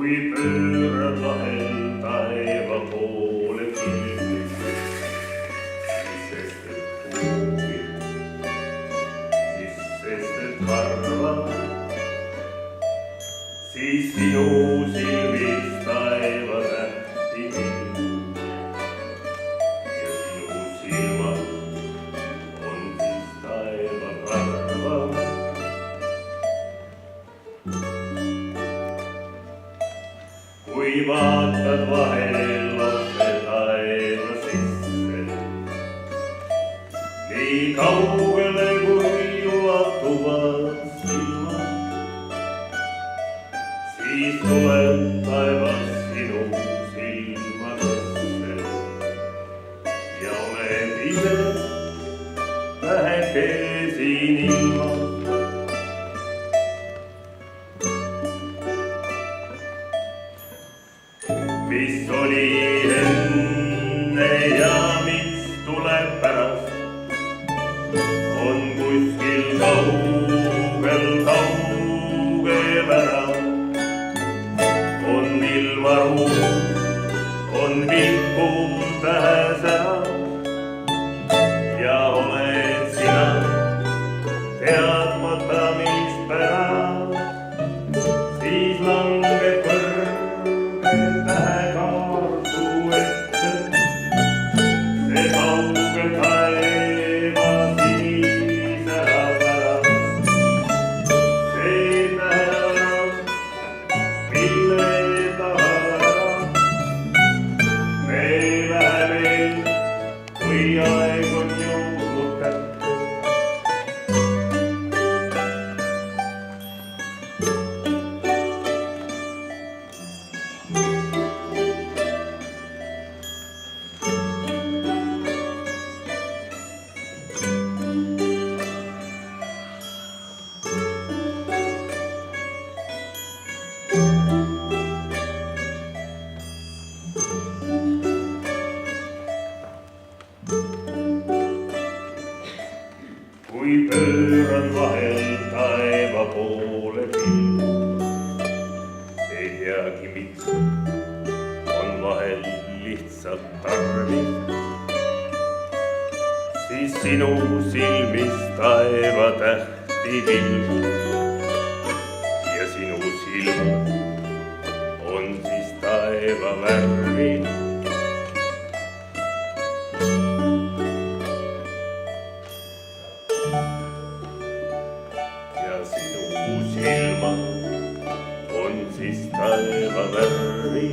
kui pöörad vahel taeva poole pilvi, mis sest et kuubi, mis sest et harva, siis sinu silmis taeva tähti ilmub ja sinu silmad on siis taeva karva. Kui vaatad vahel otse taeva sisse, nii kaugele kui ulatuvad silmad, siis tuleb taevas sinu silmadesse ja oled ise väheke siin ilmas. Mis oli enne ja mis tuleb pärast, on kuskil kaugel, kaugel ära. On ilmaru, on vilkuv tähesära ja oled sina teadmata mispärast, siis langeb kõrge tähekaartu ette. See kauge taeva sinisera pärast, see tähepärast, mille me läheme, kui aeg on jõudnud kätte. Kui pööran vahel taeva poole pilgu, ei teagi miks, on vahel lihtsalt tarvis, siis sinu silmis taeva tähti vilgub ja sinu silmad on siis taeva värvi. Ja sinu silmad on siis taeva värvi.